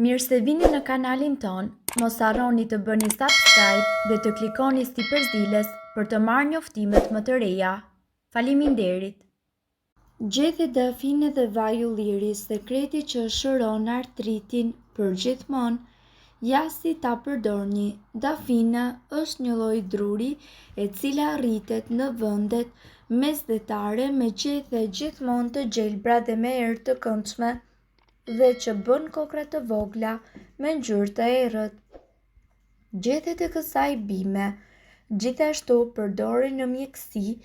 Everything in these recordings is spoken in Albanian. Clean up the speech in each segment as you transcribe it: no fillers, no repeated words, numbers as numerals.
Mirë se vini në kanalin ton, mos harroni të bëni subscribe dhe të klikoni si përzieles për të marrë njoftimet më të reja. Faleminderit! Gjethe dafine dhe vaj ulliri, sekreti që shëron artritin për gjithmonë. Ja si ta përdorni. Dafina është një lloj druri e cila rritet në vendet mesdhetare me gjethe gjithmonë të gjelbra dhe me erë të këndshme dhe që bën kokra të vogla me ngjyrë të errët. Gjethet e kësaj bime gjithashtu përdoren në mjeksi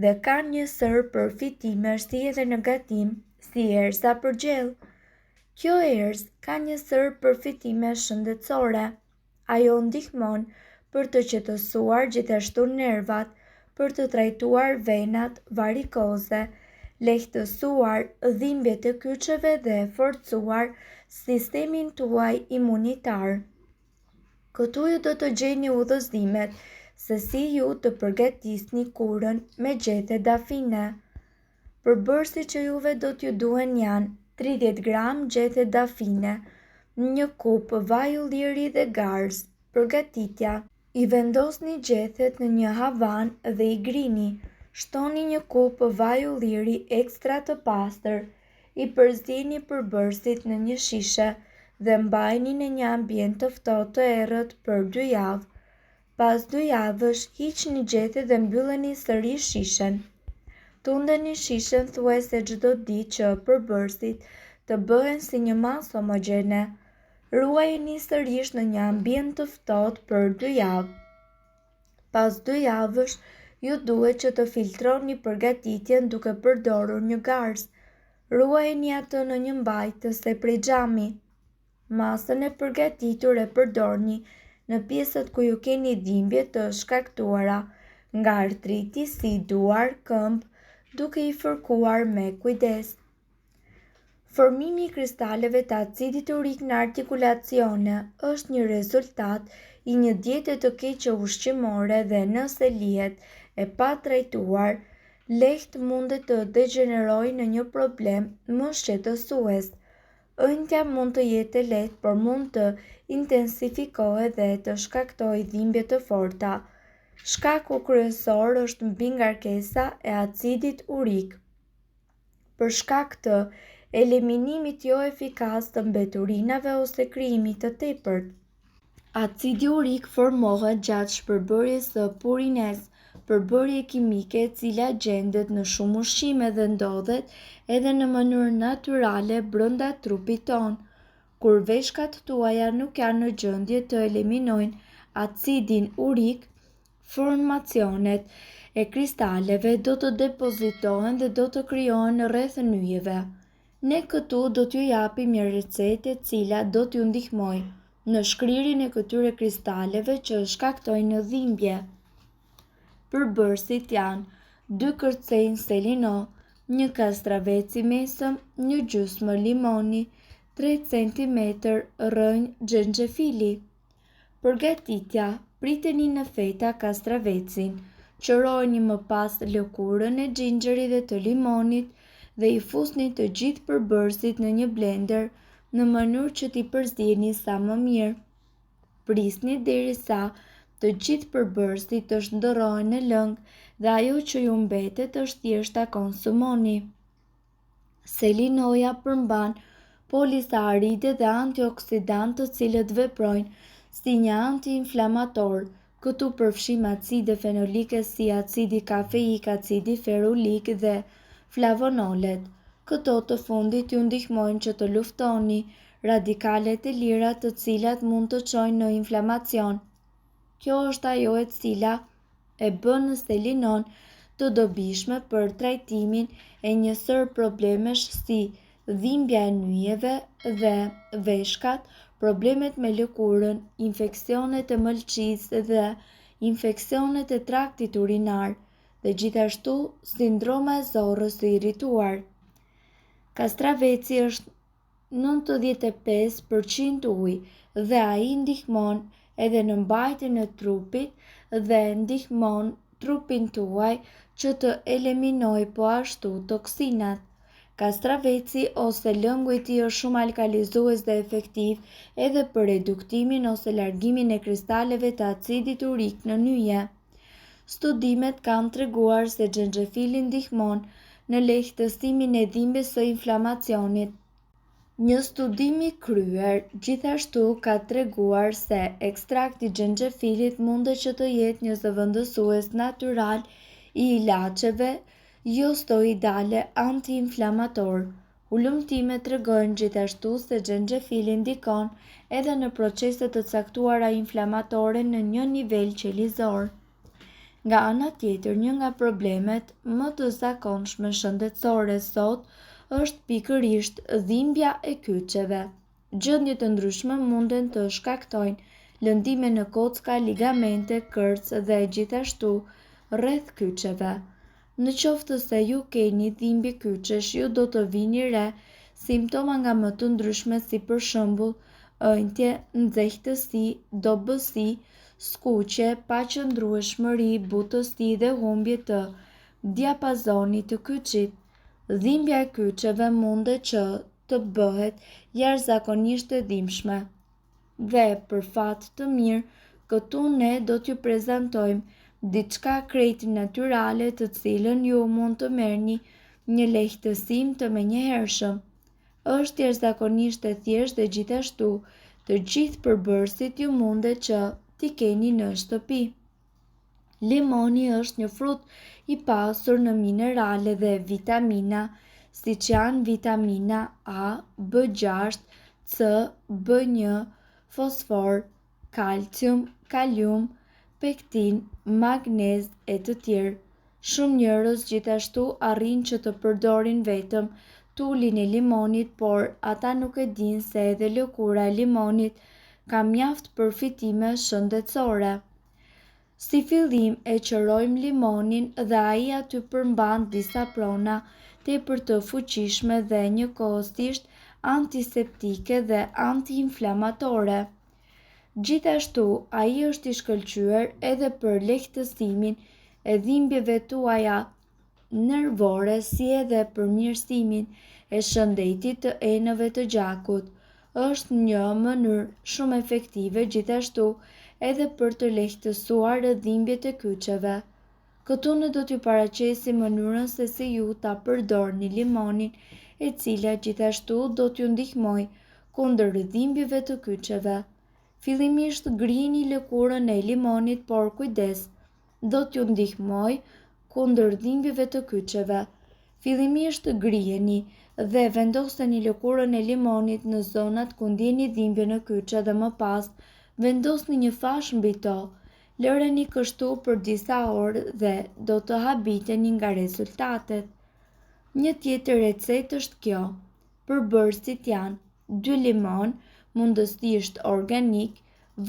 dhe kanë një sër përfitimesh si edhe negativ, si erëza për gjell. Kjo erëz ka një sër përfitime shëndetësore. Ajo ndihmon për të qetësuar gjithashtu nervat, për të trajtuar venat varikoze, lehtësuar dhimbjet e kyçeve dhe forcuar sistemin tuaj imunitar. Këtu ju do të gjeni udhëzimet se si ju të përgatisni kurën me gjethe dafine. Përbërësit që juve do t'ju duhen janë 30 gram gjethe dafine, një kup vaj ulliri dhe garz. Përgatitja: i vendosni gjethet në një havan dhe i grini. Shtoni një kup vaj ulliri ekstra të pastër, i përzieni përbërësit në një shishe dhe mbajini në një ambient të ftohtë të errët për 2 javë. Pas 2 javësh hiqni gjethet dhe mbylleni sërish shishen. Tundeni shishen thuajse çdo ditë që përbërësit të bëhen si një masë homogjene. Ruajeni sërish në një ambient të ftohtë për 2 javë. Pas 2 javësh, ju duhet që të filtroni përgatitjen duke përdorur një garz. Ruajeni atë në një mbajtëse prej xhami. Masën e përgatitur e përdorni në pjesët ku ju keni dhimbje të shkaktuara nga artriti si duar, këmbë, duke i fërkuar me kujdes. Formimi i kristaleve të acidit urik në artikulacione është një rezultat i një diete të keqe ushqimore dhe nëse lihet e pa trajtuar, lehtë mundet të degenerojë në një problem më shqetësues. Ëndja mund të jetë e lehtë, por mund të intensifikohet dhe të shkaktojë dhimbje të forta. Shkaku kryesor është mbi ngarkesa e acidit urik. Për shkak të eliminimit jo efikas të mbeturinave ose krijimit të tepërt, acidi urik formohet gjatë shpërbërjes së purinez, përbërje kimike e cila gjendet në shumë ushqime dhe ndodhet edhe në mënyrë natyrale brenda trupit tonë. Kur veshkat tuaja nuk janë në gjendje të eliminojnë acidin urik, formacionet e kristaleve do të depozitohen dhe do të krijohen rreth nyjeve. Ne këtu do t'ju japim një recetë e cila do t'ju ndihmojë në shkrirjen e këtyre kristaleve që shkaktojnë dhimbje. Përbërësit janë 2 kërcenjë selino, 1 kastravec i mesëm, 1 gjysmë limoni, 3 cm rrënjë xhenxhefili. Përgatitja: priteni në feta kastravecin, qërojeni më pas lëkurën e xhinxherit dhe të limonit dhe i fusni të gjithë përbërësit në një blender në mënyrë që t'i përzieni sa më mirë. Prisni derisa të gjithë përbërësit të shndërrohen në lëng dhe ajo që ju mbetet është thjesht ta konsumoni. Selinoja përmban polisaharide dhe antioksidantë të cilët veprojnë si një antiinflamator. Këtu përfshim acide fenolike si acidi kafeik, acidi ferulik dhe flavonolet. Këto të fundit ju ndihmojnë që të luftoni radikalet e lira të cilat mund të çojnë në inflamacion. Kjo është ajo e cila e bën selinon të dobishme për trajtimin e një sër problemesh si dhimbja e nyjeve dhe veshkat, problemet me lëkurën, infeksionet e mëlçisë dhe infeksionet e traktit urinar dhe gjithashtu sindroma e zorrës së irrituar. Kastraveci është 95% ujë dhe ai ndihmon edhe në mbajtjen e trupit dhe ndihmon trupin tuaj që të eliminojë po ashtu toksinat. Kastraveci ose lëngu i tij është shumë alkalizues dhe efektiv edhe për reduktimin ose largimin e kristaleve të acidit urik në nyje. Studimet kanë treguar se xhenxhefili ndihmon në lehtësimin e dhimbjes së inflamacionit. Një studim i kryer gjithashtu ka treguar se ekstrakti i xhenxhefilit mundet që të jetë një zëvendësues natyral i ilaçeve jo steroidale antiinflamator. Ulëmtimet tregojnë gjithashtu se xhenxhefili ndikon edhe në procese të caktuara inflamatore në një nivel qelizor. Nga ana tjetër, një nga problemet më të zakonshme shëndetësore sot është pikërisht dhimbja e kyçeve. Gjendje të ndryshme munden të shkaktojnë lëndime në kocka, ligamente, kërcë dhe gjithashtu rreth kyçeve. Në qoftë se ju keni dhimbje kyçesh, ju do të vini re simptoma nga më të ndryshme si për shembull ëndje, nxehtësi, dobësi, skuqje, paqëndrueshmëri, butësi dhe humbje të diapazonit të kyçit. Dhimbja e kyçeve mundet që të bëhet jashtëzakonisht e dhimbshme. Dhe për fat të mirë, këtu ne do t'ju prezantojmë diçka krejt natyrale të cilën ju mund të merrni një lehtësim të menjëhershëm. Është jashtëzakonisht e thjeshtë dhe gjithashtu të gjithë përbërësit ju mundet që t'i keni në shtëpi. Limoni është një frut i pasur në minerale dhe vitamina, siç janë vitamina A, B6, C, B1, fosfor, kalcium, kalium, pektin, magnez e të tjerë. Shumë njerëz gjithashtu arrin që të përdorin vetëm tulin e limonit, por ata nuk e dinë se edhe lëkura e limonit ka mjaft përfitime shëndetësore. Si fillim e qërojmë limonin dhe ai aty përmban disa prona tepër të fuqishme dhe njëkohësisht antiseptike dhe antiinflamatore. Gjithashtu, ai është i shkëlqyer edhe për lehtësimin e dhimbjeve tuaja nervore si edhe për mirësimin e shëndetit të enëve të gjakut. Është një mënyrë shumë efektive gjithashtu edhe për të lehtësuar dhimbjet e kyçeve. Këtu ne do t'ju paraqesim mënyrën se si ju ta përdorni limonin, e cila gjithashtu do t'ju ndihmojë kundër dhimbjeve të kyçeve. Fillimisht grini lëkurën e limonit, por kujdes, do t'ju ndihmojë kundër dhimbjeve të kyçeve. Fillimisht grijeni dhe vendoseni lëkurën e limonit në zonat ku ndjeni dhimbje në kyçe dhe më pas vendosni një fash mbi to. Lëreni kështu për disa orë dhe do të habiteni nga rezultatet. Një tjetër recetë është kjo. Përbërësit janë 2 limon, mundësisht organik,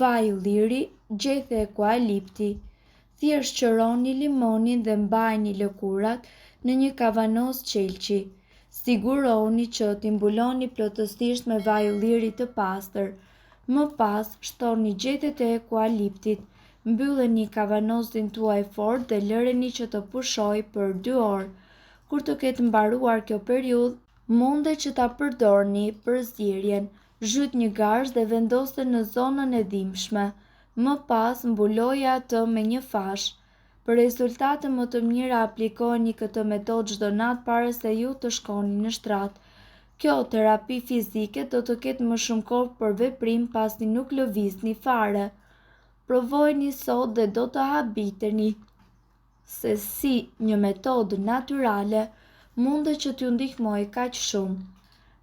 vaj liri, gjethe eukalipti. Thjesht qëroni limonin dhe mbajini lëkurat në një kavanos qelçi. Sigurohuni që t'i mbuloni plotësisht me vaj liri të pastër. Më pas shtoni gjethet e eukaliptit, mbylleni kavanosin tuaj fort dhe lëreni që të pushojë për 2 orë. Kur të ketë mbaruar kjo periudhë, mundet që ta përdorni për zgjerrjen. Zhyt një garzh dhe vendosë në zonën e dhimbshme. Më pas mbuloje atë me një fash. Për rezultate më të mira aplikojeni këtë metodë çdo natë para se ju të shkoni në shtrat. Kjo terapi fizike do të ketë më shumë kohë për veprim pasi nuk lëvizni fare. Provojeni sot dhe do të habiteni se si një metodë natyrale mundet që t'ju ndihmojë kaq shumë.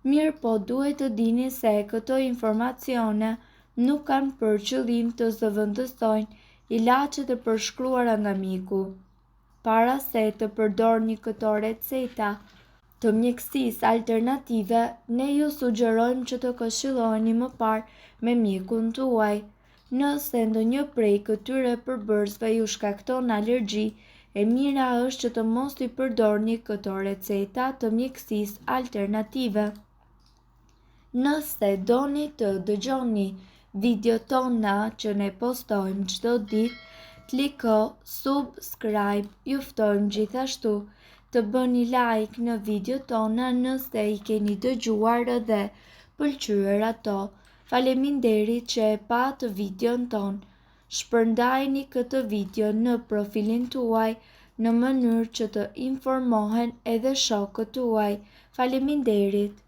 Mirë po duhet të dini se këto informacione nuk kanë për qëllim të zëvendësojnë ilaçet e përshkruara nga mjeku. Para se të përdorni këto receta të mjekësisë alternative, ne ju sugjerojmë që të këshilloni më parë me mjekun tuaj. Nëse ndonjë prej këtyre përbërësve ju shkakton alergji, e mira është që të mos i përdorni këto receta të mjekësisë alternative. Nëse doni të dëgjoni videot tona që ne postojmë çdo ditë, kliko subscribe. Ju ftojmë gjithashtu të bëni like në video tona nëse i keni dëgjuar dhe pëlqyer ato. Faleminderit që e pat videon ton. Shpërndajni këtë video në profilin tuaj në mënyrë që të informohen edhe shokët tuaj. Faleminderit.